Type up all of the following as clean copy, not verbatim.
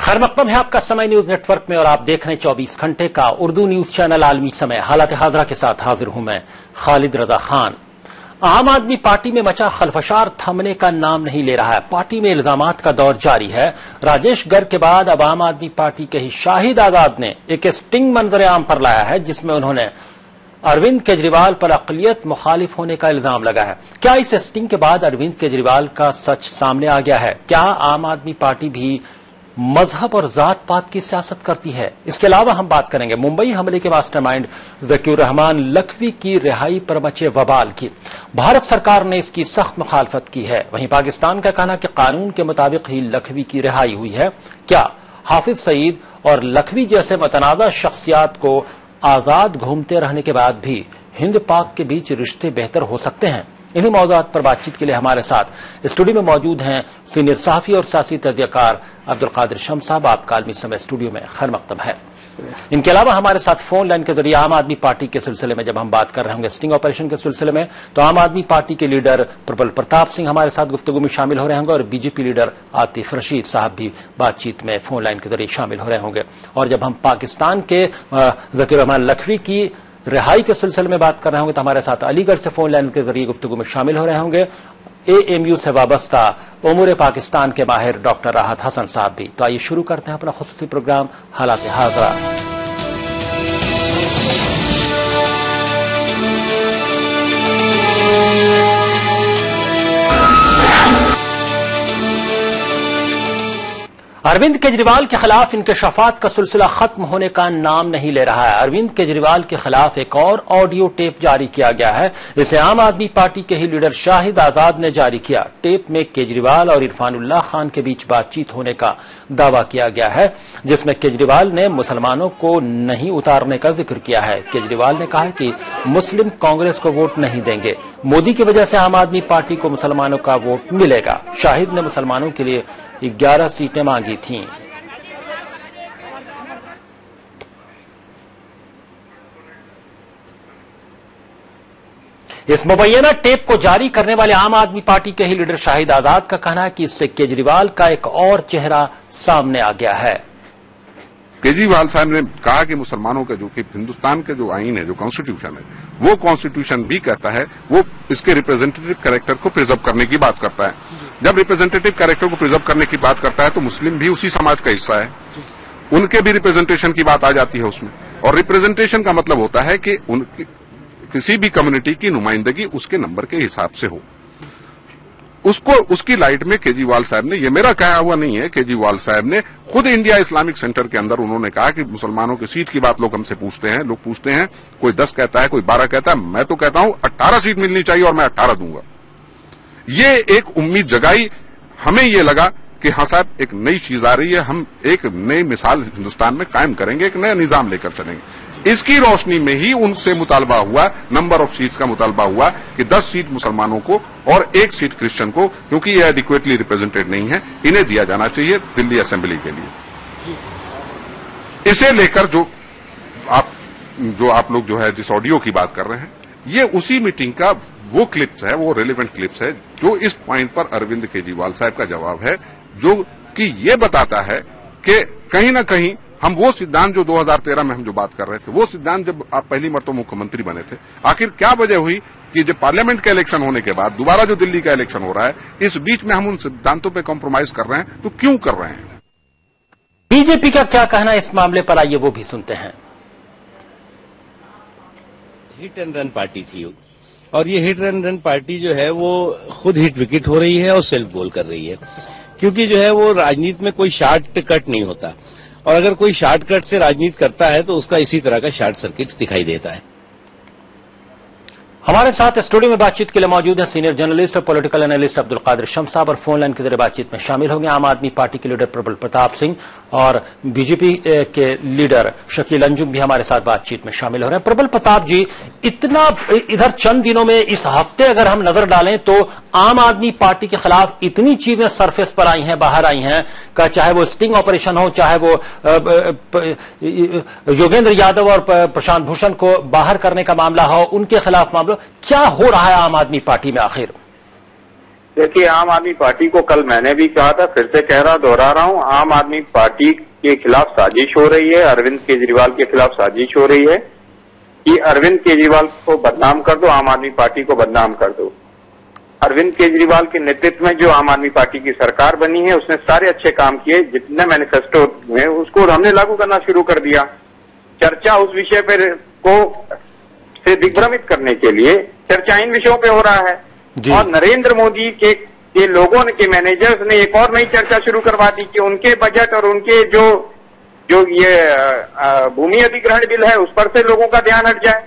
खैर मकदम है आपका समय न्यूज नेटवर्क में और आप देख रहे हैं 24 घंटे का उर्दू न्यूज चैनल आलमी समय। हालात हाजरा के साथ हाजिर हूं मैं खालिद रजा खान। आम आदमी पार्टी में मचा खलफशार थमने का नाम नहीं ले रहा है। पार्टी में इल्जामात का दौर जारी है। राजेश गर्ग के बाद अब आम आदमी पार्टी के ही शाहिद आजाद ने एक स्टिंग मंजर आम पर लाया है, जिसमें उन्होंने अरविंद केजरीवाल पर अक़लियत मुखालिफ होने का इल्जाम लगा है। क्या इस स्टिंग के बाद अरविंद केजरीवाल का सच सामने आ गया है? क्या आम आदमी पार्टी भी मजहब और जात पात की सियासत करती है? इसके अलावा हम बात करेंगे मुंबई हमले के मास्टरमाइंड ज़कीउर रहमान लखवी की रिहाई पर मचे वबाल की। भारत सरकार ने इसकी सख्त मुखालफत की है। वहीं पाकिस्तान का कहना कि कानून के मुताबिक ही लखवी की रिहाई हुई है। क्या हाफिज सईद और लखवी जैसे मतनाज़ा शख्सियात को आजाद घूमते रहने के बाद भी हिंद पाक के बीच रिश्ते बेहतर हो सकते हैं? इन्हीं मौज़ूआत पर बातचीत के लिए हमारे साथ स्टूडियो में मौजूद हैं सीनियर सहाफ़ी और सियासी तजज़ियाकार अब्दुल कादिर शम्स साहब। आपका आलमी समय स्टूडियो में खैर मकदम है। इनके अलावा हमारे साथ फोन लाइन के जरिए आम आदमी पार्टी के सिलसिले में जब हम बात कर रहे होंगे स्टिंग ऑपरेशन के सिलसिले में, तो आम आदमी पार्टी के लीडर प्रबल प्रताप सिंह हमारे साथ गुफ्तगू में शामिल हो रहे होंगे और बीजेपी लीडर आतिफ रशीद साहब भी बातचीत में फोन लाइन के जरिए शामिल हो रहे होंगे। और जब हम पाकिस्तान के ज़कीउर रहमान लखवी की रिहाई के सिलसिले में बात कर रहे होंगे तो हमारे साथ अलीगढ़ से फोन लाइन के जरिए गुफ्तगू में शामिल हो रहे होंगे AMU से वाबस्ता उमूर पाकिस्तान के माहिर डॉक्टर राहत हसन साहब भी। तो आइए शुरू करते हैं अपना खुसूसी प्रोग्राम हालात हाज़रा। अरविंद केजरीवाल के खिलाफ इंकशाफात का सिलसिला खत्म होने का नाम नहीं ले रहा है। अरविंद केजरीवाल के खिलाफ एक और ऑडियो टेप जारी किया गया है। इसे आम आदमी पार्टी के ही लीडर शाहिद आजाद ने जारी किया। टेप में केजरीवाल और इरफानुल्लाह खान के बीच बातचीत होने का दावा किया गया है, जिसमें केजरीवाल ने मुसलमानों को नहीं उतारने का जिक्र किया है। केजरीवाल ने कहा है कि मुस्लिम कांग्रेस को वोट नहीं देंगे, मोदी की वजह से आम आदमी पार्टी को मुसलमानों का वोट मिलेगा। शाहिद ने मुसलमानों के लिए 11 सीटें मांगी थीं। इस मुबैना टेप को जारी करने वाले आम आदमी पार्टी के ही लीडर शाहिद आजाद का कहना है कि इससे केजरीवाल का एक और चेहरा सामने आ गया है। केजरीवाल साहब ने कहा कि मुसलमानों का जो कि हिंदुस्तान का जो आईन है, जो कॉन्स्टिट्यूशन है, वो कॉन्स्टिट्यूशन भी कहता है, वो इसके रिप्रेजेंटेटिव कैरेक्टर को प्रिजर्व करने की बात करता है। जब रिप्रेजेंटेटिव कैरेक्टर को प्रिजर्व करने की बात करता है तो मुस्लिम भी उसी समाज का हिस्सा है, उनके भी रिप्रेजेंटेशन की बात आ जाती है उसमें। और रिप्रेजेंटेशन का मतलब होता है कि उनकी किसी भी कम्युनिटी की नुमाइंदगी उसके नंबर के हिसाब से हो। उसको उसकी लाइट में केजरीवाल साहब ने, ये मेरा कहा हुआ नहीं है, केजरीवाल साहब ने खुद इंडिया इस्लामिक सेंटर के अंदर उन्होंने कहा कि मुसलमानों की सीट की बात लोग हमसे पूछते हैं, लोग पूछते हैं, कोई 10 कहता है, कोई 12 कहता है, मैं तो कहता हूं 18 सीट मिलनी चाहिए और मैं 18 दूंगा। ये एक उम्मीद जगाई, हमें ये लगा कि हाँ साहब एक नई चीज आ रही है, हम एक नई मिसाल हिंदुस्तान में कायम करेंगे, एक नया निजाम लेकर चलेंगे। इसकी रोशनी में ही उनसे मुतालबा हुआ, नंबर ऑफ सीट्स का मुतालबा हुआ कि 10 सीट मुसलमानों को और 1 सीट क्रिश्चियन को, क्योंकि ये एडिक्वेटली रिप्रेजेंटेड नहीं है, इन्हें दिया जाना चाहिए दिल्ली असेंबली के लिए। इसे लेकर जो आप लोग जो है जिस ऑडियो की बात कर रहे हैं, ये उसी मीटिंग का वो क्लिप्स है, वो रेलिवेंट क्लिप्स है जो इस पॉइंट पर अरविंद केजरीवाल साहब का जवाब है, जो कि ये बताता है कि कहीं ना कहीं हम वो सिद्धांत जो 2013 में हम जो बात कर रहे थे, वो सिद्धांत जब आप पहली मरतबा मुख्यमंत्री बने थे, आखिर क्या वजह हुई कि जब पार्लियामेंट का इलेक्शन होने के बाद दोबारा जो दिल्ली का इलेक्शन हो रहा है, इस बीच में हम उन सिद्धांतों पे कॉम्प्रोमाइज कर रहे हैं, तो क्यों कर रहे हैं? बीजेपी का क्या कहना है इस मामले पर, आइए वो भी सुनते हैं। हिट एंड रन पार्टी थी और ये हिट एंड रन पार्टी जो है वो खुद हिट विकेट हो रही है और सेल्फ गोल कर रही है, क्योंकि जो है वो राजनीति में कोई शॉर्ट कट नहीं होता, और अगर कोई शॉर्टकट से राजनीति करता है तो उसका इसी तरह का शॉर्ट सर्किट दिखाई देता है। हमारे साथ स्टूडियो में बातचीत के लिए मौजूद है सीनियर जर्नलिस्ट और पॉलिटिकल एनालिस्ट अब्दुल कादिर शम्स साहब, और फोन लाइन के जरिए बातचीत में शामिल होंगे आम आदमी पार्टी के लीडर प्रबल प्रताप सिंह और बीजेपी के लीडर शकील अंजुम भी हमारे साथ बातचीत में शामिल हो रहे हैं। प्रबल प्रताप जी, इतना इधर चंद दिनों में, इस हफ्ते अगर हम नजर डालें तो आम आदमी पार्टी के खिलाफ इतनी चीजें सरफेस पर आई हैं, बाहर आई हैं, चाहे वो स्टिंग ऑपरेशन हो, चाहे वो योगेंद्र यादव और प्रशांत भूषण को बाहर करने का मामला हो, उनके खिलाफ मामला, क्या हो रहा है आम आदमी पार्टी में आखिर? देखिए, आम आदमी पार्टी को कल मैंने भी कहा था, फिर से दोहरा रहा हूं, आम आदमी पार्टी के खिलाफ साजिश हो रही है, अरविंद केजरीवाल के खिलाफ साजिश हो रही है कि अरविंद केजरीवाल को बदनाम कर दो, आम आदमी पार्टी को बदनाम कर दो। अरविंद केजरीवाल के नेतृत्व में जो आम आदमी पार्टी की सरकार बनी है, उसने सारे अच्छे काम किए, जितने मैनिफेस्टो में उसको हमने लागू करना शुरू कर दिया। चर्चा उस विषय पर को से दिग्भ्रमित करने के लिए चर्चा इन विषयों पे हो रहा है। और नरेंद्र मोदी के लोगों ने, के मैनेजर्स ने एक और नई चर्चा शुरू करवा दी कि उनके बजट और उनके जो ये भूमि अधिग्रहण बिल है उस पर से लोगों का ध्यान हट जाए।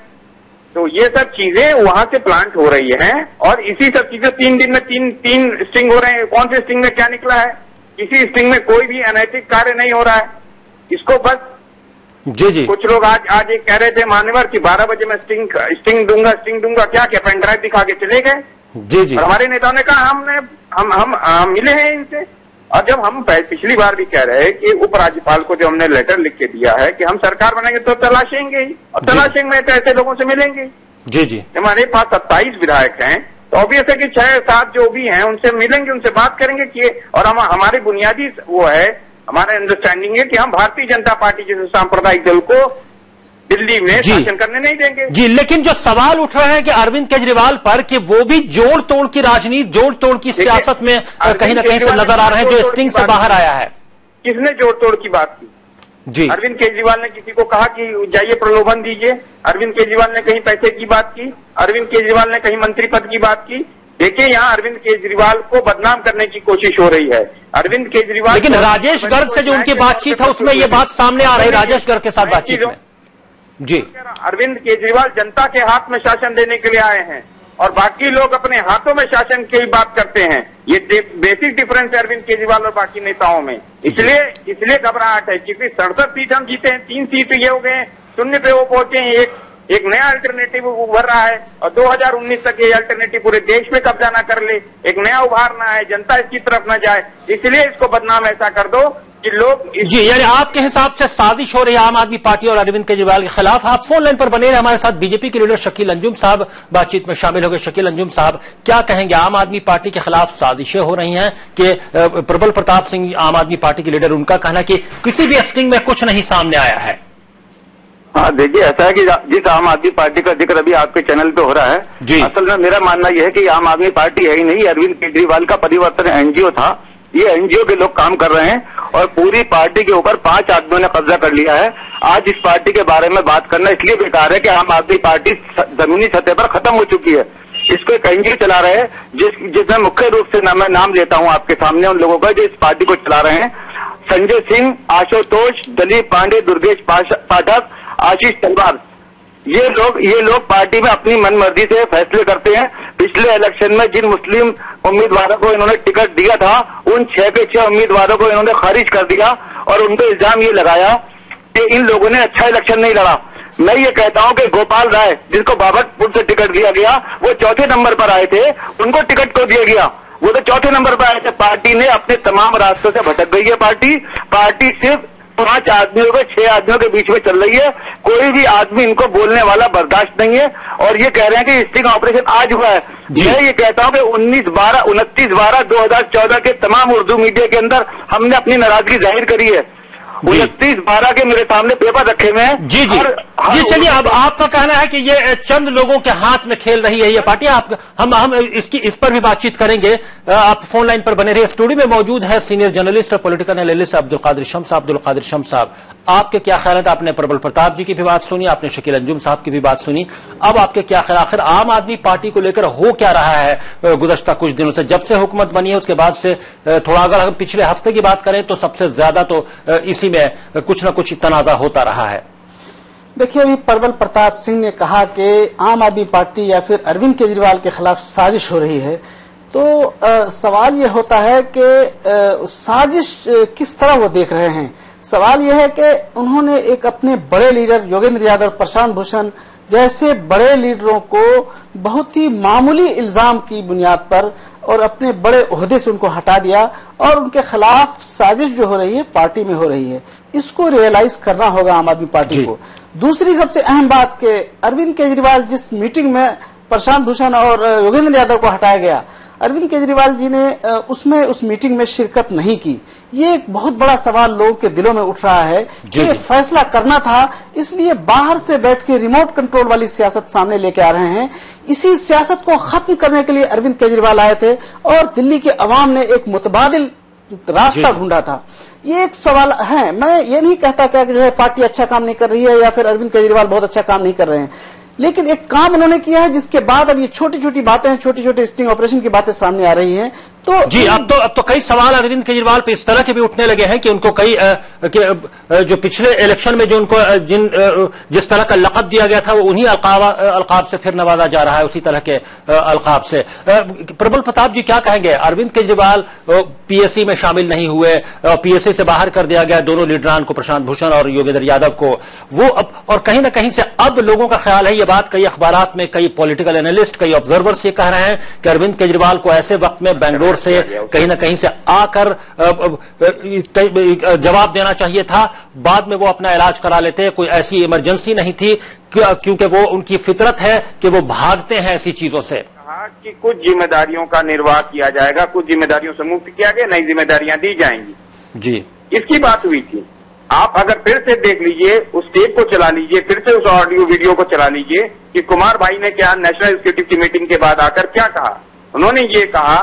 तो ये सब चीजें वहां से प्लांट हो रही हैं और इसी सब चीजें 3 दिन में तीन स्टिंग हो रहे हैं। कौन से स्टिंग में क्या निकला है? किसी स्टिंग में कोई भी अनैतिक कार्य नहीं हो रहा है। इसको बस जी कुछ लोग आज एक कह रहे थे मान्यवर कि 12 बजे मैं स्टिंग दूंगा क्या पेन ड्राइव दिखा के चले गए। जी और हमारे नेताओं ने कहा हम मिले हैं इनसे। और जब हम पिछली बार भी कह रहे हैं कि उपराज्यपाल को जो हमने लेटर लिख के दिया है कि हम सरकार बनाएंगे तो तलाशेंगे ही, और तलाशेंगे तो ऐसे लोगों से मिलेंगे। जी हमारे पास 27 विधायक हैं, तो ऑब्वियस है कि 6-7 जो भी हैं उनसे मिलेंगे, उनसे बात करेंगे कि और हमारी बुनियादी वो है, हमारा अंडरस्टैंडिंग है कि हम भारतीय जनता पार्टी जैसे सांप्रदायिक दल को दिल्ली में शासन करने नहीं देंगे। जी, लेकिन जो सवाल उठ रहे हैं कि अरविंद केजरीवाल पर कि वो भी जोड़ तोड़ की राजनीति, जोड़ तोड़ की सियासत में कहीं ना कहीं से नजर आ रहे हैं, जो स्टिंग से बाहर आया है। किसने जोड़ तोड़ की बात की? जी, अरविंद केजरीवाल ने किसी को कहा कि जाइए प्रलोभन दीजिए? अरविंद केजरीवाल ने कहीं पैसे की बात की? अरविंद केजरीवाल ने कहीं मंत्री पद की बात की? देखिए, यहाँ अरविंद केजरीवाल को बदनाम करने की कोशिश हो रही है। अरविंद केजरीवाल, लेकिन राजेश गर्ग से जो उनकी बातचीत है उसमें ये बात सामने आ रही है, राजेश गर्ग के साथ बातचीत में। जी, अरविंद केजरीवाल जनता के हाथ में शासन देने के लिए आए हैं और बाकी लोग अपने हाथों में शासन की बात करते हैं। ये बेसिक डिफरेंस है अरविंद केजरीवाल और बाकी नेताओं में। इसलिए घबराहट है, क्योंकि 67 सीट हम जीते हैं, 3 सीट ये हो गए, 0 पे वो पहुंचे हैं। एक नया अल्टरनेटिव उभर रहा है और 2019 तक ये अल्टरनेटिव पूरे देश में कब्जा ना कर ले, एक नया उभारना है, जनता इसकी तरफ न जाए, इसलिए इसको बदनाम ऐसा कर दो कि लोग जी, यानी आपके हिसाब से साजिश हो रही है आम आदमी पार्टी और अरविंद केजरीवाल के खिलाफ। आप फोन लाइन पर बने रहे, हमारे साथ बीजेपी के लीडर शकील अंजुम साहब बातचीत में शामिल हो गए। शकील अंजुम साहब, क्या कहेंगे? आम आदमी पार्टी के खिलाफ साजिशें हो रही हैं कि प्रबल प्रताप सिंह आम आदमी पार्टी के लीडर, उनका कहना कि किसी भी स्टिंग में कुछ नहीं सामने आया है। हाँ, देखिए, ऐसा है कि जिस आम आदमी पार्टी का जिक्र अभी आपके चैनल पे हो रहा है, असल में मेरा मानना यह है कि आम आदमी पार्टी है ही नहीं, अरविंद केजरीवाल का परिवर्तन एनजीओ था। ये एनजीओ के लोग काम कर रहे हैं और पूरी पार्टी के ऊपर 5 आदमियों ने कब्जा कर लिया है। आज इस पार्टी के बारे में बात करना इसलिए बेकार है कि आम आदमी पार्टी जमीनी सतह पर खत्म हो चुकी है। इसको एक एनजीओ चला रहे हैं, जिसमें मुख्य रूप से मैं नाम लेता हूं आपके सामने उन लोगों का जो इस पार्टी को चला रहे हैं: संजय सिंह, आशुतोष, दिलीप पांडे, दुर्गेश पाठक, आशीष तलवार। ये लोग पार्टी में अपनी मनमर्जी से फैसले करते हैं। पिछले इलेक्शन में जिन मुस्लिम उम्मीदवारों को इन्होंने टिकट दिया था, उन 6 के 6 उम्मीदवारों को इन्होंने खारिज कर दिया और उनको इल्जाम ये लगाया कि इन लोगों ने अच्छा इलेक्शन नहीं लड़ा। मैं ये कहता हूं कि गोपाल राय, जिसको बाबतपुर से टिकट दिया गया, वो 4थे नंबर पर आए थे, उनको टिकट क्यों दिया गया? वो तो 4थे नंबर पर आए थे। पार्टी ने अपने तमाम रास्तों से भटक गई है। पार्टी सिर्फ 5 आदमियों के 6 आदमियों के बीच में चल रही है। कोई भी आदमी इनको बोलने वाला बर्दाश्त नहीं है और ये कह रहे हैं कि स्टिंग ऑपरेशन आज हुआ है। मैं ये कहता हूं कि 29/12/2014 के तमाम उर्दू मीडिया के अंदर हमने अपनी नाराजगी जाहिर करी है। 29/12 के मेरे सामने पेपर रखे हुए हैं। जी, चलिए, अब आपका कहना है कि ये चंद लोगों के हाथ में खेल रही है ये पार्टी। हम इस पर भी बातचीत करेंगे। आप फोन लाइन पर बने रहिए। स्टूडियो में मौजूद है सीनियर जर्नलिस्ट और पॉलिटिकल एनालिस्ट अब्दुल कादिर शम्स साहब। आपके क्या ख्याल है? आपने प्रबल प्रताप जी की भी बात सुनी, आपने शकील अंजुम साहब की भी बात सुनी। अब आपके क्या ख्याल? आखिर आम आदमी पार्टी को लेकर हो क्या रहा है गुज़श्ता कुछ दिनों से? जब से हुकूमत बनी है उसके बाद से थोड़ा, अगर हम पिछले हफ्ते की बात करें तो सबसे ज्यादा तो इसी में कुछ न कुछ तनाजा होता रहा है। देखिए, अभी प्रबल प्रताप सिंह ने कहा कि आम आदमी पार्टी या फिर अरविंद केजरीवाल के खिलाफ साजिश हो रही है। तो सवाल ये होता है कि साजिश किस तरह वो देख रहे हैं। सवाल यह है कि उन्होंने एक अपने बड़े लीडर योगेंद्र यादव, प्रशांत भूषण जैसे बड़े लीडरों को बहुत ही मामूली इल्जाम की बुनियाद पर और अपने बड़े ओहदे से उनको हटा दिया और उनके खिलाफ साजिश जो हो रही है पार्टी में हो रही है। इसको रियलाइज करना होगा आम आदमी पार्टी को। दूसरी सबसे अहम बात कि अरविंद केजरीवाल जिस मीटिंग में प्रशांत भूषण और योगेंद्र यादव को हटाया गया, अरविंद केजरीवाल जी ने उस मीटिंग में शिरकत नहीं की। ये एक बहुत बड़ा सवाल लोगों के दिलों में उठ रहा है कि ये फैसला करना था, इसलिए बाहर से बैठ के रिमोट कंट्रोल वाली सियासत सामने लेके आ रहे हैं। इसी सियासत को खत्म करने के लिए अरविंद केजरीवाल आए थे और दिल्ली के अवाम ने एक मुतबादिल रास्ता ढूंढा था। ये एक सवाल है, मैं ये नहीं कहता क्या कि जो है पार्टी अच्छा काम नहीं कर रही है या फिर अरविंद केजरीवाल बहुत अच्छा काम नहीं कर रहे हैं, लेकिन एक काम उन्होंने किया है जिसके बाद अब ये छोटी छोटी बातें हैं, छोटे छोटे स्टिंग ऑपरेशन की बातें सामने आ रही हैं। तो जी अब तो कई सवाल अरविंद केजरीवाल पे इस तरह के भी उठने लगे हैं कि उनको कई जो पिछले इलेक्शन में जो उनको जिस तरह का लक़ब दिया गया था वो उन्हीं अलकाब से फिर नवाजा जा रहा है, उसी तरह के अलकाब से। प्रबल प्रताप जी क्या कहेंगे? अरविंद केजरीवाल पीएससी में शामिल नहीं हुए, पीएससी से बाहर कर दिया गया दोनों लीडरान को, प्रशांत भूषण और योगेंद्र यादव को, वो अब और कहीं ना कहीं से अब लोगों का ख्याल है, ये बात कई अखबारात में कई पॉलिटिकल एनालिस्ट, कई ऑब्जर्वर्स ये कह रहे हैं कि अरविंद केजरीवाल को ऐसे वक्त में बेंगलोर से कहीं ना कहीं से आकर जवाब देना चाहिए था, बाद में वो अपना इलाज करा लेते, कोई ऐसी इमरजेंसी नहीं थी, क्योंकि वो उनकी फितरत है कि वो भागते हैं ऐसी चीजों से। कहा कि कुछ जिम्मेदारियों का निर्वाह किया जाएगा, कुछ जिम्मेदारियों से मुक्त किया गया, नई जिम्मेदारियां दी जाएंगी। जी इसकी बात हुई थी। आप अगर फिर से देख लीजिए, उस टेप को चला लीजिए, फिर से उस ऑडियो वीडियो को चला लीजिए कि कुमार भाई ने क्या नेशनल एग्जीक्यूटिव की मीटिंग के बाद आकर क्या कहा। उन्होंने ये कहा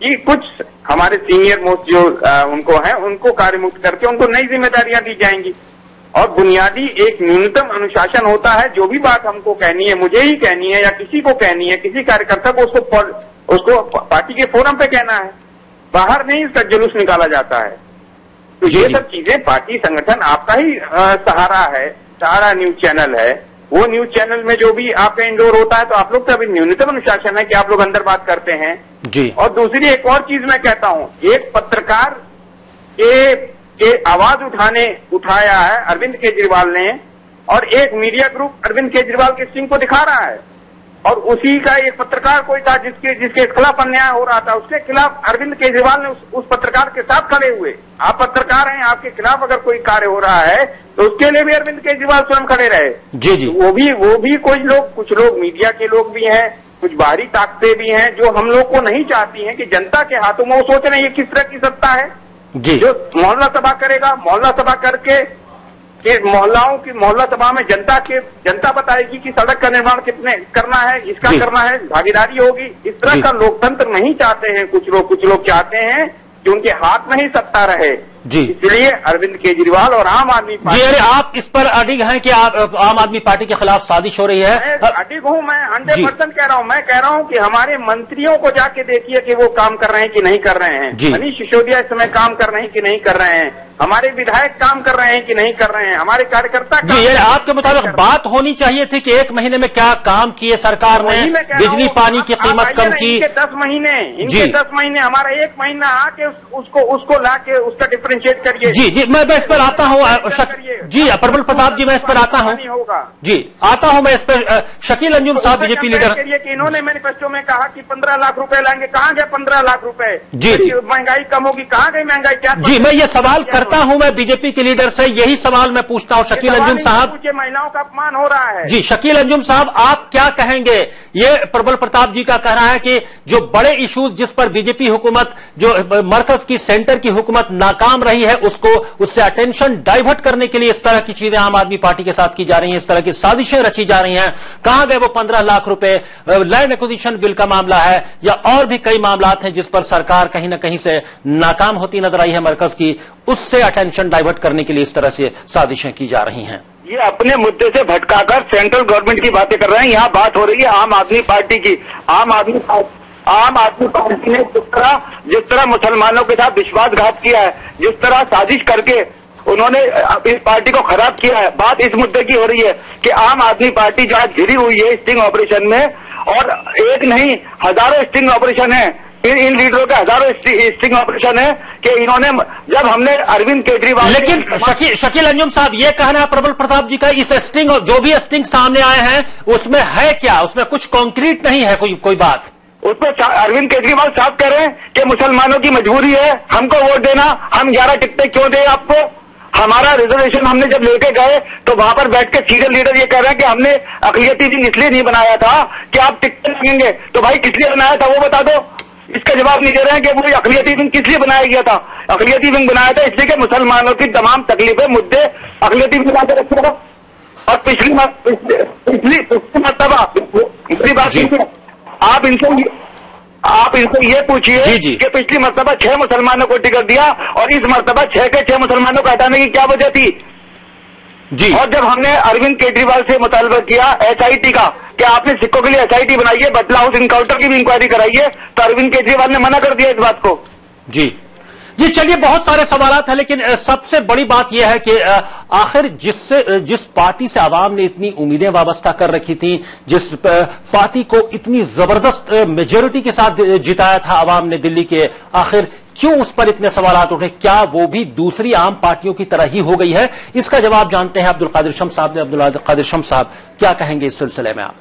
कि कुछ हमारे सीनियर मोस्ट जो उनको हैं उनको कार्य मुक्त करके उनको नई जिम्मेदारियां दी जाएंगी। और बुनियादी एक न्यूनतम अनुशासन होता है, जो भी बात हमको कहनी है, मुझे ही कहनी है या किसी को कहनी है, किसी कार्यकर्ता को उसको पार्टी के फोरम पे कहना है, बाहर नहीं इसका जुलूस निकाला जाता है। तो ये सब चीजें पार्टी संगठन आपका ही सहारा है, सहारा न्यूज चैनल है, वो न्यूज चैनल में जो भी आपका इंडोर होता है तो आप लोग का भी न्यूनतम अनुशासन है कि आप लोग अंदर बात करते हैं जी। और दूसरी एक और चीज मैं कहता हूं, एक पत्रकार के आवाज उठाया है अरविंद केजरीवाल ने, और एक मीडिया ग्रुप अरविंद केजरीवाल के स्टिंग को दिखा रहा है, और उसी का एक पत्रकार कोई था जिसके खिलाफ अन्याय हो रहा था, उसके खिलाफ अरविंद केजरीवाल ने उस पत्रकार के साथ खड़े हुए। आप पत्रकार हैं, आपके खिलाफ अगर कोई कार्य हो रहा है तो उसके लिए भी अरविंद केजरीवाल स्वयं खड़े रहे। जी जी वो भी कुछ लोग मीडिया के लोग भी हैं, कुछ बाहरी ताकतें भी हैं जो हम लोग को नहीं चाहती हैं कि जनता के हाथों में, वो सोच रहे हैं ये किस तरह की सत्ता है जी। जो मोहल्ला सभा करेगा, मोहल्ला सभा करके मोहल्ला सभा में जनता बताएगी कि सड़क का निर्माण कितने करना है, इसका करना है, भागीदारी होगी। इस तरह का लोकतंत्र नहीं चाहते हैं कुछ लोग चाहते हैं कि उनके हाथ में ही सत्ता रहे जी। इसलिए अरविंद केजरीवाल और आम आदमी पार्टी जी, अरे आप इस पर अडिग हैं कि आप आम आदमी पार्टी के खिलाफ साजिश हो रही है? अडिग हूं मैं, 100% कह रहा हूं। मैं कह रहा हूं कि हमारे मंत्रियों को जाके देखिए कि वो काम कर रहे हैं कि नहीं कर रहे हैं। मनीष सिसोदिया इस समय काम कर रहे हैं कि नहीं कर रहे हैं, हमारे विधायक काम कर रहे हैं कि नहीं कर रहे हैं, हमारे कार्यकर्ता जी। आपके मुताबिक बात होनी चाहिए थी कि 1 महीने में क्या काम किए सरकार ने, बिजली पानी की कीमत कम की। 10 महीने हमारा 1 महीना आके उसको लाके उसका डिफरेंशिएट करिए। जी मैं इस पर आता हूँ जी, प्रबल प्रताप जी मैं इस पर आता हूँ जी, मैं इस पर। शकील अंजुम साहब बीजेपी लीडर, इन्होंने मैनिफेस्टो में कहा कि 15 लाख रुपए लाएंगे, कहाँ गए 15 लाख रुपए जी? महंगाई कम होगी, कहाँ गई महंगाई? क्या जी मैं ये सवाल करता हूं, मैं बीजेपी के लीडर से यही सवाल मैं पूछता हूं। शकील अंजुम साहब, महिलाओं का अपमान हो रहा है जी। शकील अंजुम साहब आप क्या कहेंगे? ये प्रबल प्रताप जी का कहना है कि जो बड़े इश्यूज जिस पर बीजेपी हुकूमत, जो मरकज की सेंटर की हुकूमत नाकाम रही है, उससे अटेंशन डाइवर्ट करने के लिए इस तरह की चीजें आम आदमी पार्टी के साथ की जा रही हैं, इस तरह की साजिशें रची जा रही हैं। कहां गए वो 15 लाख रुपए? लैंड एक्विजिशन बिल का मामला है या और भी कई मामला हैं जिस पर सरकार कहीं ना कहीं से नाकाम होती नजर आई है मरकज की, उससे अटेंशन डाइवर्ट करने के लिए इस तरह से साजिशें की जा रही हैं। ये अपने मुद्दे से भटकाकर सेंट्रल गवर्नमेंट की बातें कर रहे हैं। यहाँ बात हो रही है आम आदमी पार्टी की। आम आदमी पार्टी ने जिस तरह मुसलमानों के साथ विश्वासघात किया है, जिस तरह साजिश करके उन्होंने इस पार्टी को खराब किया है, बात इस मुद्दे की हो रही है कि आम आदमी पार्टी जो आज घिरी हुई है स्टिंग ऑपरेशन में, और एक नहीं हजारों स्टिंग ऑपरेशन है, इन लीडरों के हजारों स्टिंग ऑपरेशन है कि इन्होंने, जब हमने अरविंद केजरीवाल, लेकिन शकील अंजुम साहब ये कहना है प्रबल प्रताप जी का, इस स्टिंग जो भी स्टिंग सामने आए हैं उसमें है क्या? उसमें कुछ कॉन्क्रीट नहीं है कोई बात। उसमें अरविंद केजरीवाल साहब कह रहे हैं कि मुसलमानों की मजबूरी है हमको वोट देना, हम 11 टिकटें क्यों दें आपको? हमारा रिजर्वेशन हमने जब लेके गए तो वहां पर बैठ के सीनियर लीडर ये कह रहे हैं कि हमने अक़लियती दिन इसलिए नहीं बनाया था कि आप टिकट लगेंगे। तो भाई किस लिए बनाया था वो बता दो। इसका जवाब नहीं दे रहे हैं कि वो अक़लियती विंग किस लिए बनाया गया था। अक़लियती विंग बनाया था इसलिए कि मुसलमानों की तमाम तकलीफें, मुद्दे अक़लियती विंग बना के रखेगा। और पिछली मरतबा मेरी बात सुनिए, आप इनसे ये पूछिए कि पिछली मरतबा 6 मुसलमानों को टिकट दिया और इस मरतबा 6 के 6 मुसलमानों को हटाने की क्या वजह थी जी। और जब हमने अरविंद केजरीवाल से मुतालबा किया SIT का कि आपने सिखों के लिए SIT बनाइए, बटला हाउस इनकाउंटर की भी इंक्वायरी कराइए, तो अरविंद केजरीवाल ने मना कर दिया इस बात को जी। जी चलिए, बहुत सारे सवालात हैं, लेकिन सबसे बड़ी बात यह है कि आखिर जिस पार्टी से आवाम ने इतनी उम्मीदें वाबस्ता कर रखी थी, जिस पार्टी को इतनी जबरदस्त मेजोरिटी के साथ जिताया था आवाम ने दिल्ली के, आखिर क्यों उस पर इतने सवालात उठे? क्या वो भी दूसरी आम पार्टियों की तरह ही हो गई है? इसका जवाब जानते हैं अब्दुल कादिर शम्स साहब ने। अब्दुल कादिर शम्स साहब, क्या कहेंगे इस सिलसिले में आप?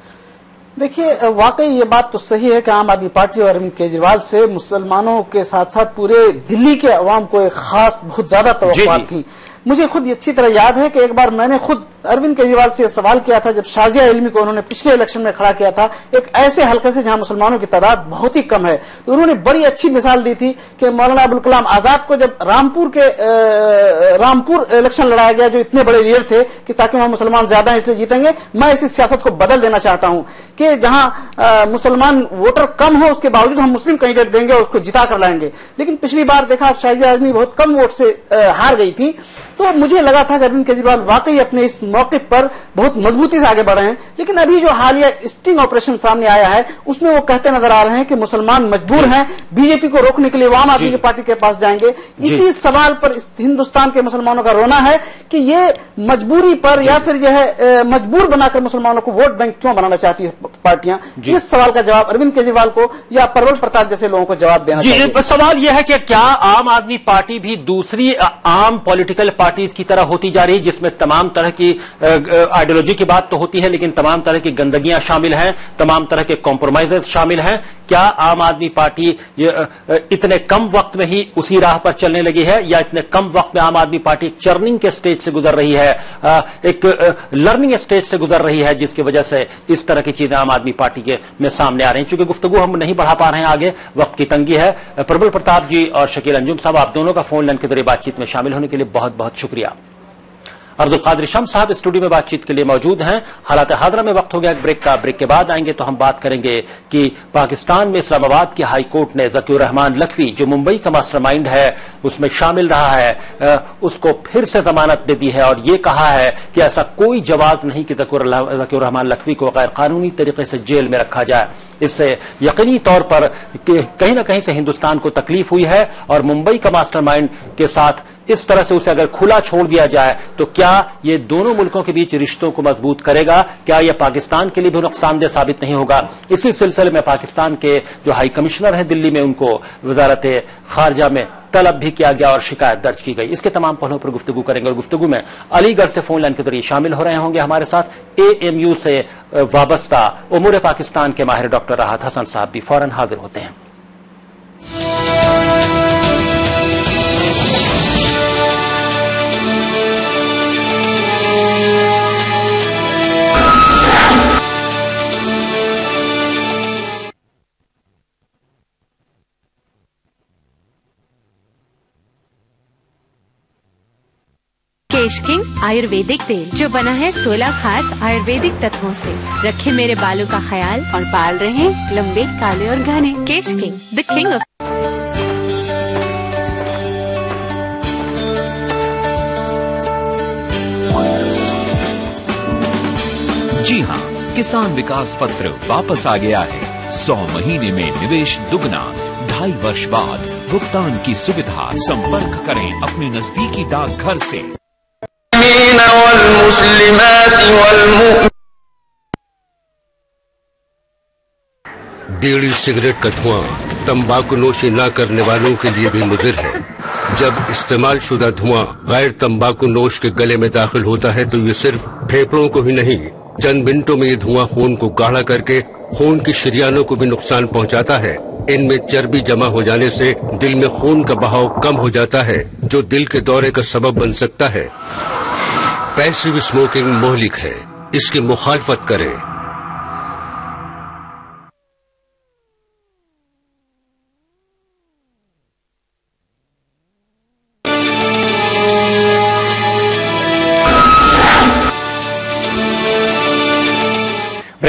देखिए, वाकई ये बात तो सही है कि आम आदमी पार्टी और अरविंद केजरीवाल से मुसलमानों के साथ साथ पूरे दिल्ली के अवाम को एक खास बहुत ज्यादा तवक्कुआत थी। मुझे खुद अच्छी तरह याद है कि एक बार मैंने खुद अरविंद केजरीवाल से सवाल किया था जब शाजिया इल्मी को उन्होंने पिछले इलेक्शन में खड़ा किया था, एक ऐसे हल्के से जहां मुसलमानों की तादाद बहुत ही कम है। तो उन्होंने बड़ी अच्छी मिसाल दी थी कि मौलाना अबुल कलाम आजाद को जब रामपुर इलेक्शन लड़ाया गया, जो इतने बड़े लीडर थे कि ताकि वहां मुसलमान ज्यादा है इसलिए जीतेंगे, मैं इसी सियासत को बदल देना चाहता हूं कि जहां मुसलमान वोटर कम हो उसके बावजूद हम मुस्लिम कैंडिडेट देंगे और उसको जिता कर लाएंगे। लेकिन पिछली बार देखा शाजिया इल्मी बहुत कम वोट से हार गई थी। तो मुझे लगा था कि अरविंद केजरीवाल वाकई अपने इस मौके पर बहुत मजबूती से आगे बढ़े हैं। लेकिन अभी जो हालिया स्टिंग ऑपरेशन सामने आया है उसमें वो कहते नजर आ रहे हैं कि मुसलमान मजबूर हैं, बीजेपी को रोकने के लिए वो आम आदमी पार्टी के पास जाएंगे। इसी सवाल पर इस हिंदुस्तान के मुसलमानों का रोना है कि ये मजबूरी पर या फिर यह मजबूर बनाकर मुसलमानों को वोट बैंक क्यों बनाना चाहती है पार्टियां। इस सवाल का जवाब अरविंद केजरीवाल को या परवल प्रताप जैसे लोगों को जवाब देना चाहिए। सवाल यह है कि क्या आम आदमी पार्टी भी दूसरी आम पॉलिटिकल पार्टीज की तरह होती जा रही है, जिसमें तमाम तरह की आइडियोलॉजी की बात तो होती है लेकिन तमाम तरह की गंदगियां शामिल हैं, तमाम तरह के कॉम्प्रोमाइजेस शामिल हैं? क्या आम आदमी पार्टी इतने कम वक्त में ही उसी राह पर चलने लगी है, या इतने कम वक्त में आम आदमी पार्टी चर्निंग के स्टेज से गुजर रही है, एक लर्निंग स्टेज से गुजर रही है, जिसकी वजह से इस तरह की चीजें आम आदमी पार्टी के में सामने आ रही हैं? चूंकि गुफ्तगू हम नहीं बढ़ा पा रहे हैं, आगे वक्त की तंगी है। प्रबल प्रताप जी और शकील अंजुम साहब, आप दोनों का फोन लाइन के जरिए बातचीत में शामिल होने के लिए बहुत बहुत शुक्रिया। अब्दुल कादिर शम्स साहब स्टूडियो में बातचीत के लिए मौजूद हैं। हालात हादरा में वक्त हो गया ब्रेक का। ब्रेक के बाद आएंगे तो हम बात करेंगे कि पाकिस्तान में इस्लामाबाद की हाई कोर्ट ने ज़कीउर रहमान लखवी, जो मुंबई का मास्टरमाइंड है, उसमें शामिल रहा है, उसको फिर से जमानत दे दी है और ये कहा है कि ऐसा कोई जवाब नहीं कि ज़कीउर रहमान लखवी को गैर कानूनी तरीके से जेल में रखा जाए। इससे यकीनी तौर पर कहीं ना कहीं से हिंदुस्तान को तकलीफ हुई है और मुंबई का मास्टरमाइंड के साथ इस तरह से उसे अगर खुला छोड़ दिया जाए तो क्या ये दोनों मुल्कों के बीच रिश्तों को मजबूत करेगा? क्या यह पाकिस्तान के लिए भी नुकसानदेह साबित नहीं होगा? इसी सिलसिले में पाकिस्तान के जो हाई कमिश्नर हैं दिल्ली में, उनको वजारत खारजा में तलब भी किया गया और शिकायत दर्ज की गई। इसके तमाम पहलुओं पर गुफ्तगू करेंगे और गुफ्तगू में अलीगढ़ से फोन लाइन के जरिए शामिल हो रहे होंगे हमारे साथ AMU से वाबस्ता उमूर पाकिस्तान के माहिर डॉक्टर राहत हसन साहब भी फौरन हाजिर होते हैं। केश किंग आयुर्वेदिक तेल जो बना है 16 खास आयुर्वेदिक तत्वों से, रखे मेरे बालों का ख्याल और बाल रहे लंबे, काले और घने। केश किंग, द किंग ऑफ। जी हाँ, किसान विकास पत्र वापस आ गया है। 100 महीने में निवेश दुगना, 2.5 वर्ष बाद भुगतान की सुविधा। संपर्क करें अपने नजदीकी डाकघर से। बीड़ी सिगरेट का धुआं तंबाकू नोशी न करने वालों के लिए भी मुज़िर है। जब इस्तेमाल शुदा धुआं गैर तंबाकू नोश के गले में दाखिल होता है तो ये सिर्फ फेफड़ों को ही नहीं, चंद मिनटों में ये धुआं खून को गाढ़ा करके खून की शरियानों को भी नुकसान पहुंचाता है। इनमें चर्बी जमा हो जाने से दिल में खून का बहाव कम हो जाता है, जो दिल के दौरे का सबब बन सकता है। पैसिव स्मोकिंग मोहलिक है, इसकी मुखालफत करें।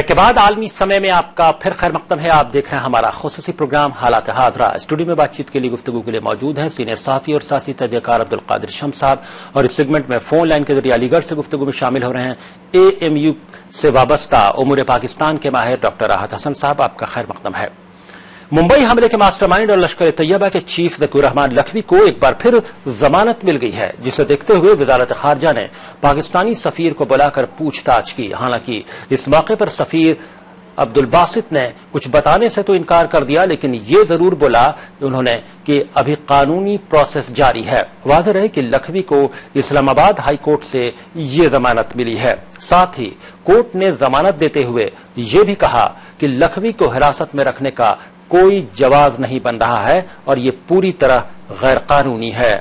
ब्रेक के बाद आलमी समय में आपका फिर खैर मकदम है। आप देख रहे हैं हमारा खुसूसी प्रोग्राम हालात हाजरा। स्टूडियो में बातचीत के लिए गुफ्तगू के लिए मौजूद हैं सीनियर सहाफी और सियासी तजज़ियाकार अब्दुल कादिर शम्स साहब, और इस सेगमेंट में फोन लाइन के जरिए अलीगढ़ से गुफ्तगू में शामिल हो रहे हैं AMU से वाबस्ता उमूर पाकिस्तान के माहिर डॉक्टर राहत हसन साहब। आपका खैर मकदम है। मुंबई हमले के मास्टरमाइंड और लश्कर तैयबा के चीफ ज़कीर रहमान लखवी को एक बार फिर जमानत मिल गई है, जिसे देखते हुए वजारत खारजा ने पाकिस्तानी सफीर को बुलाकर पूछताछ की। हालांकि इस मौके पर सफीर अब्दुल बासित ने कुछ बताने से तो इनकार कर दिया, लेकिन ये जरूर बोला उन्होंने कि अभी कानूनी प्रोसेस जारी है। वाज़ेह रहे कि लखवी को इस्लामाबाद हाई कोर्ट से ये जमानत मिली है। साथ ही कोर्ट ने जमानत देते हुए ये भी कहा कि लखवी को हिरासत में रखने का कोई जवाज नहीं बन रहा है और ये पूरी तरह गैर कानूनी है।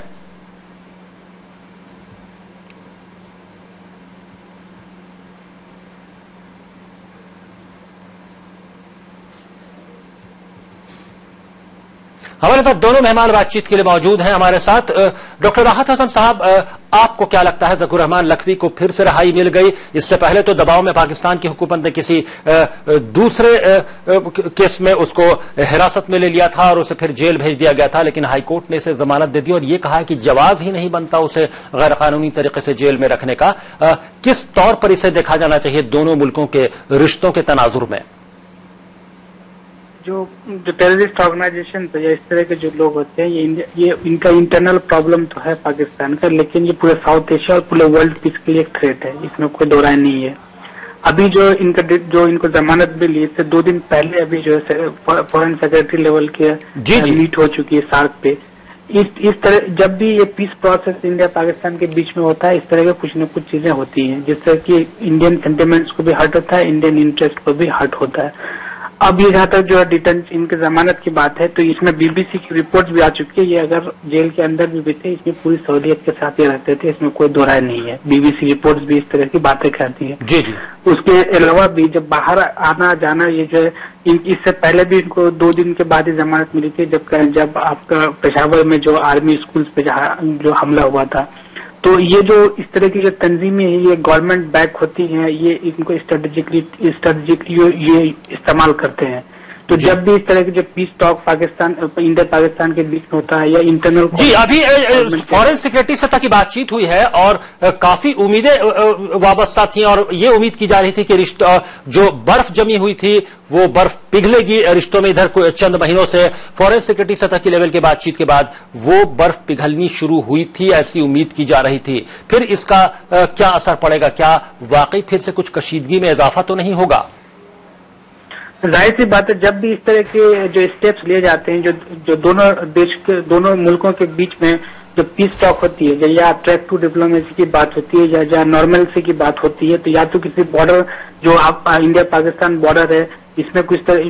हमारे साथ दोनों मेहमान बातचीत के लिए मौजूद हैं। हमारे साथ डॉक्टर राहत हसन साहब, आपको क्या लगता है ज़कीर रहमान लखवी को फिर से रहाई मिल गई? इससे पहले तो दबाव में पाकिस्तान की हुकूमत ने किसी दूसरे केस में उसको हिरासत में ले लिया था और उसे फिर जेल भेज दिया गया था, लेकिन हाईकोर्ट ने इसे जमानत दे दी और ये कहा कि जवाज ही नहीं बनता उसे गैर कानूनी तरीके से जेल में रखने का। किस तौर पर इसे देखा जाना चाहिए दोनों मुल्कों के रिश्तों के तनाजुर में? जो टेररिस्ट ऑर्गेनाइजेशन या इस तरह के जो लोग होते हैं, ये इनका इंटरनल प्रॉब्लम तो है पाकिस्तान का, लेकिन ये पूरे साउथ एशिया और पूरे वर्ल्ड पीस के लिए एक थ्रेट है, इसमें कोई दो राय नहीं है। अभी जो इनको जमानत मिली, इससे 2 दिन पहले अभी जो फॉरेन सेक्रेटरी लेवल के मीट हो चुकी है सार्क पे। इस तरह जब भी ये पीस प्रोसेस इंडिया पाकिस्तान के बीच में होता है, इस तरह के कुछ न कुछ चीजें होती हैं जिससे कि इंडियन सेंटिमेंट्स को भी हर्ट होता है, इंडियन इंटरेस्ट को भी हर्ट होता है। अब ये जहाँ तक जो डिटेंशन इनके जमानत की बात है, तो इसमें BBC की रिपोर्ट भी आ चुकी है। ये अगर जेल के अंदर भी थे, इसमें पूरी सहूलियत के साथ ये रहते थे, इसमें कोई दो राय नहीं है। BBC रिपोर्ट्स भी इस तरह की बातें करती है। जी जी। उसके अलावा भी जब बाहर आना जाना, ये जो है इससे पहले भी इनको 2 दिन के बाद ही जमानत मिली थी, जब आपका पेशावर में जो आर्मी स्कूल पे जो हमला हुआ था। तो ये जो इस तरह की जो तंजीमें हैं, ये गवर्नमेंट बैक होती हैं, ये इनको स्ट्रेटेजिकली ये इस्तेमाल करते हैं। तो जब भी इस तरह के जो पीस टॉक इंडिया पाकिस्तान के बीच में होता है या इंटरनल, जी अभी फॉरेन सेक्रेटरी सतह की बातचीत हुई है और काफी उम्मीदें वाबस्ता थी और ये उम्मीद की जा रही थी कि रिश्ता जो बर्फ जमी हुई थी वो बर्फ पिघलेगी रिश्तों में। इधर चंद महीनों से फॉरेन सेक्रेटरी सतह की लेवल के बातचीत के बाद वो बर्फ पिघलनी शुरू हुई थी, ऐसी उम्मीद की जा रही थी। फिर इसका क्या असर पड़ेगा? क्या वाकई फिर से कुछ कशीदगी में इजाफा तो नहीं होगा? जाहिर सी बात है, जब भी इस तरह के जो स्टेप्स लिए जाते हैं, जो दोनों मुल्कों के बीच में जो पीस टॉक होती है, या ट्रैक टू डिप्लोमेसी की बात होती है या नॉर्मलसी की बात होती है, तो या तो किसी बॉर्डर जो आप इंडिया पाकिस्तान बॉर्डर है, इसमें कुछ तरह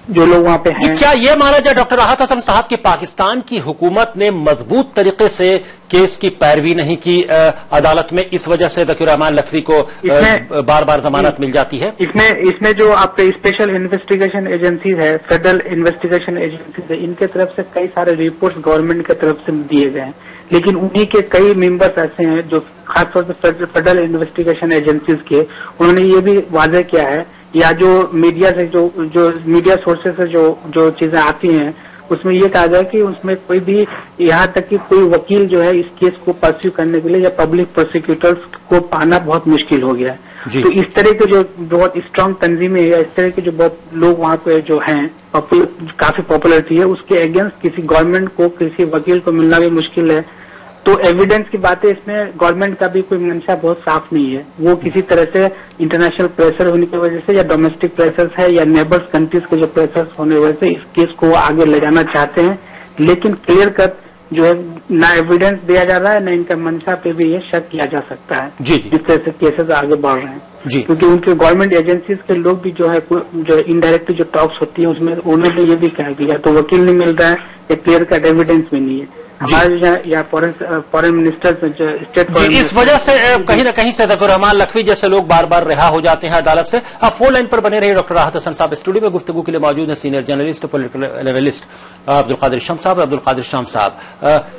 जो लोग वहां पे हैं। क्या ये माना जाए डॉक्टर राहत हसन साहब कि पाकिस्तान की हुकूमत ने मजबूत तरीके से केस की पैरवी नहीं की अदालत में, इस वजह से ज़कीर रहमान लखवी को बार बार जमानत मिल जाती है? इसमें जो आपके स्पेशल इन्वेस्टिगेशन एजेंसीज है, फेडरल इन्वेस्टिगेशन एजेंसीज है, इनके तरफ से कई सारे रिपोर्ट्स गवर्नमेंट की तरफ से दिए गए हैं, लेकिन उन्हीं के कई मेंबर्स ऐसे हैं जो खासतौर पर फेडरल इन्वेस्टिगेशन एजेंसीज के, उन्होंने ये भी वाज़ेह किया है, या जो मीडिया से जो मीडिया सोर्सेस से जो चीजें आती हैं, उसमें ये कहा गया कि उसमें कोई भी, यहाँ तक कि कोई वकील जो है इस केस को परस्यू करने के लिए या पब्लिक प्रोसिक्यूटर्स को पाना बहुत मुश्किल हो गया है। तो इस तरह के जो बहुत स्ट्रांग तंजीमें या इस तरह के जो बहुत लोग वहाँ पे जो हैं, काफी पॉपुलरिटी है, उसके अगेंस्ट किसी गवर्नमेंट को, किसी वकील को मिलना भी मुश्किल है। तो एविडेंस की बातें, इसमें गवर्नमेंट का भी कोई मंशा बहुत साफ नहीं है। वो किसी तरह से इंटरनेशनल प्रेशर होने की वजह से या डोमेस्टिक प्रेशर है या नेबर्स कंट्रीज के जो प्रेशर होने की वजह से इस केस को आगे ले जाना चाहते हैं, लेकिन क्लियर कट जो है ना एविडेंस दिया जा रहा है, ना इनका मंशा पे भी ये शक किया जा सकता है जिस तरह से केसेस आगे बढ़ रहे हैं। क्योंकि उनके गवर्नमेंट एजेंसीज के लोग भी जो है जो इनडायरेक्टली जो टॉक्स होती है, उसमें उन्होंने भी ये भी कहा कि या तो वकील नहीं मिल रहा है या क्लियर कट एविडेंस भी नहीं है। हमारे यहाँ फॉरेन मिनिस्टर स्टेट इस वजह से कहीं न कहीं से ज़कीर रहमान लखवी जैसे लोग बार बार रिहा हो जाते हैं अदालत से। आप फोन लाइन पर बने रहिए। डॉक्टर राहत हसन साहब स्टूडियो में गुफ्तगू के लिए मौजूद हैं, senior journalist political analyst Abdul Qadir Shams sahab. Abdul Qadir Shams साहब,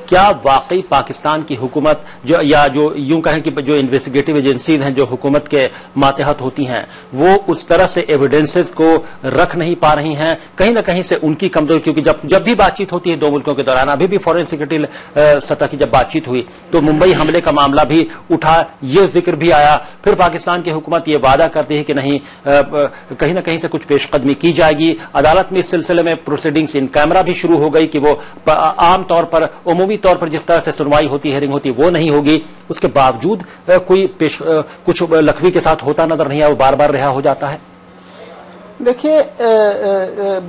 क्या वाकई पाकिस्तान की हुकूमत जो यूं कहें कि जो इन्वेस्टिगेटिव एजेंसीज हैं जो हुकूमत के मातहत होती हैं वो उस तरह से एविडेंसेस को रख नहीं पा रही हैं? कहीं ना कहीं से उनकी कमजोरी, क्योंकि जब भी बातचीत होती है दो मुल्कों के दौरान, अभी भी फॉरेन सिक्योरिटी सतह की जब बातचीत हुई तो मुंबई हमले का मामला भी उठा, ये जिक्र भी आया। फिर पाकिस्तान की हुकूमत ये वादा करती है कि नहीं कहीं ना कहीं से कुछ पेशकदमी की जाएगी। अदालत में इस सिलसिले में प्रोसीडिंग्स इन कैमरा भी शुरू हो गई कि वो आम तौर पर उमूमी तौर पर जिस तरह से सुनवाई होती, हियरिंग होती, वो नहीं होगी। उसके बावजूद कुछ लखवी के साथ होता नजर नहीं आया, वो बार बार रिहा हो जाता है। देखिए,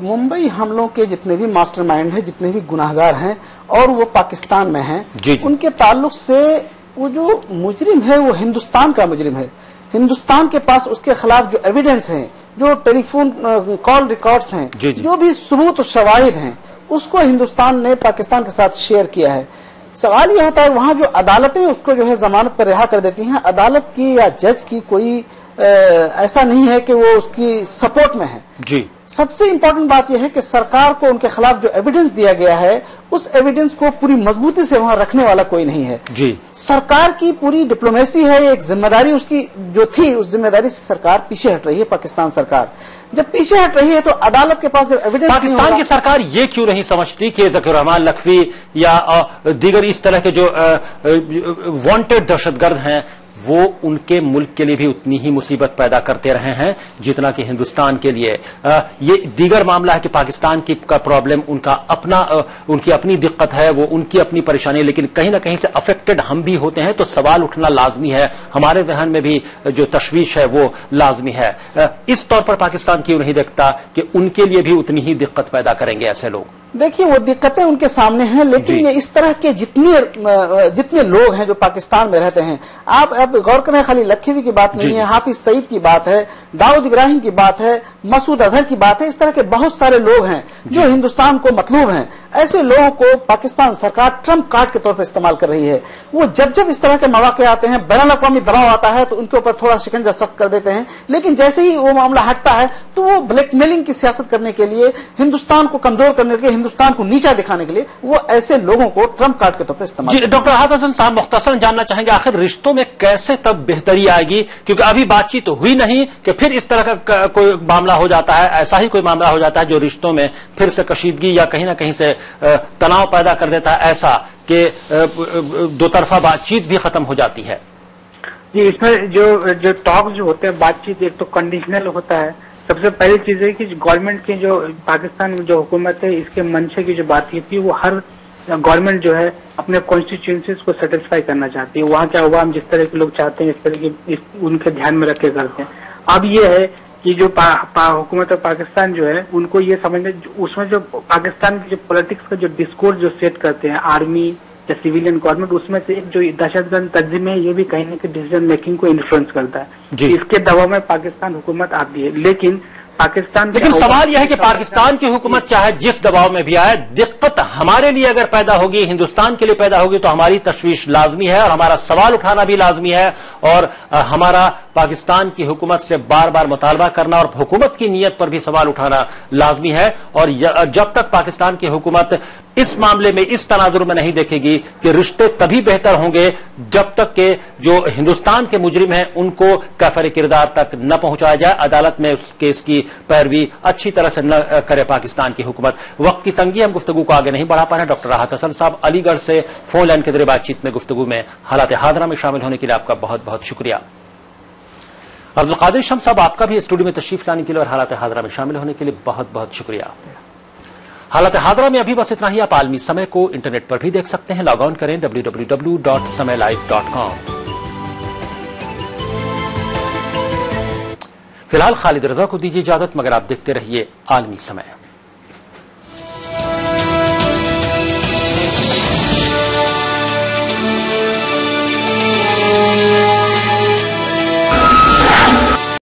मुंबई हमलों के जितने भी मास्टरमाइंड हैं, जितने भी गुनाहगार हैं और वो पाकिस्तान में हैं, उनके ताल्लुक से वो जो मुजरिम है वो हिंदुस्तान का मुजरिम है। हिंदुस्तान के पास उसके खिलाफ जो एविडेंस हैं, जो टेलीफोन कॉल रिकॉर्ड्स हैं, जो भी सबूत और शवाहिद हैं, उसको हिंदुस्तान ने पाकिस्तान के साथ शेयर किया है। सवाल यह होता है वहां जो अदालतें उसको जो है जमानत पर रिहा कर देती हैं, अदालत की या जज की कोई ऐसा नहीं है कि वो उसकी सपोर्ट में है। जी सबसे इंपॉर्टेंट बात यह है कि सरकार को उनके खिलाफ जो एविडेंस दिया गया है उस एविडेंस को पूरी मजबूती से वहां रखने वाला कोई नहीं है। जी सरकार की पूरी डिप्लोमेसी है, एक जिम्मेदारी उसकी जो थी उस जिम्मेदारी से सरकार पीछे हट रही है। पाकिस्तान सरकार जब पीछे हट रही है तो अदालत के पास जब एविडेंस, पाकिस्तान की सरकार ये क्यों नहीं समझती कि ज़कीर रहमान लखवी या दीगर इस तरह के जो वांटेड दहशतगर्द हैं वो उनके मुल्क के लिए भी उतनी ही मुसीबत पैदा करते रहे हैं जितना कि हिंदुस्तान के लिए। ये दीगर मामला है कि पाकिस्तान की का प्रॉब्लम उनका अपना, उनकी अपनी दिक्कत है, वो उनकी अपनी परेशानी है, लेकिन कहीं ना कहीं से अफेक्टेड हम भी होते हैं, तो सवाल उठना लाजमी है। हमारे जहन में भी जो तशवीश है वो लाजमी है। इस तौर पर पाकिस्तान क्यों नहीं देखता कि उनके लिए भी उतनी ही दिक्कत पैदा करेंगे ऐसे लोग? देखिए वो दिक्कतें उनके सामने हैं, लेकिन ये इस तरह के जितने लोग हैं जो पाकिस्तान में रहते हैं, आप गौर करें, खाली लखवी की बात नहीं है, हाफिज सईद की बात है, दाऊद इब्राहिम की बात है, मसूद अजहर की बात है, इस तरह के बहुत सारे लोग हैं जो हिंदुस्तान को मतलूब हैं। ऐसे लोगों को पाकिस्तान सरकार ट्रम्प कार्ड के तौर पर इस्तेमाल कर रही है। वो जब इस तरह के मौके आते हैं, बैनुल-अक़वामी दबाव आता है तो उनके ऊपर थोड़ा शिकंजा सख्त कर देते हैं, लेकिन जैसे ही वो मामला हटता है तो वो ब्लैकमेलिंग की सियासत करने के लिए, हिंदुस्तान को कमजोर करने के लिए, हिंदुस्तान को नीचा दिखाने के लिए वो ऐसे लोगों को ट्रम्प कार्ड के तौर पर इस्तेमाल। डॉक्टर राहत हसन साहब मुख्तसरन जानना चाहेंगे आखिर रिश्तों में कैसे तब बेहतरी आएगी, क्योंकि अभी बातचीत तो हुई नहीं कि फिर इस तरह का कोई मामला हो जाता है, ऐसा ही कोई मामला हो जाता है जो रिश्तों में फिर से कशीदगी या कहीं ना कहीं से तनाव पैदा कर देता है, ऐसा कि दो तरफा बातचीत भी खत्म हो जाती है। जी इसमें जो टॉक जो होते हैं, बातचीत एक तो कंडीशनल होता है। सबसे पहली चीज है कि गवर्नमेंट की जो पाकिस्तान में जो हुकूमत है इसके मंशे की जो बात थी वो हर गवर्नमेंट जो है अपने कॉन्स्टिट्यूएंसीज को सेटिस्फाई करना चाहती है। वहाँ क्या हुआ, हम जिस तरह के लोग चाहते हैं इस तरह की उनके ध्यान में रख के करते हैं। अब ये है कि जो हुकूमत पाकिस्तान जो है उनको ये समझना, उसमें जो पाकिस्तान की जो पॉलिटिक्स का जो डिस्कोर्स जो सेट करते हैं आर्मी या सिविलियन गवर्नमेंट, उसमें से एक जो दहशतगर्द तंजीम है ये भी कहीं ना कहीं डिसीजन मेकिंग को इन्फ्लुएंस करता है। इसके दबाव में पाकिस्तान हुकूमत आती है, लेकिन सवाल यह है कि पाकिस्तान की हुकूमत चाहे जिस दबाव में भी आए, दिक्कत हमारे लिए अगर पैदा होगी, हिंदुस्तान के लिए पैदा होगी, तो हमारी तशवीश लाजमी है और हमारा सवाल उठाना भी लाजमी है और हमारा पाकिस्तान की हुकूमत से बार बार मुतालबा करना और हुकूमत की नीयत पर भी सवाल उठाना लाजमी है। और जब तक पाकिस्तान की हुकूमत इस मामले में इस तनाजुर में नहीं देखेगी कि रिश्ते तभी बेहतर होंगे जब तक के जो हिंदुस्तान के मुजरिम हैं उनको काफिर किरदार तक न पहुंचाया जाए, अदालत में उस केस की पैरवी अच्छी तरह से न करे पाकिस्तान की हुकूमत। वक्त की तंगी, हम गुफ्तगू को आगे नहीं बढ़ा पा रहे। डॉक्टर राहत हसन साहब अलीगढ़ से फोन लाइन के जरिए बातचीत में गुफ्तगू में हालात हादरा में शामिल होने के लिए आपका बहुत बहुत शुक्रिया। अब्दुल कादिर शम्स साहब आपका भी स्टूडियो में तशरीफ लाने के लिए और हालात हादरा में शामिल होने के लिए बहुत बहुत शुक्रिया। हालात हादरा में अभी बस इतना ही। आप आलमी समय को इंटरनेट पर भी देख सकते हैं, लॉग ऑन करें www.samaylive.com। फिलहाल खालिद रजा को दीजिए इजाजत, मगर आप देखते रहिए आलमी समय।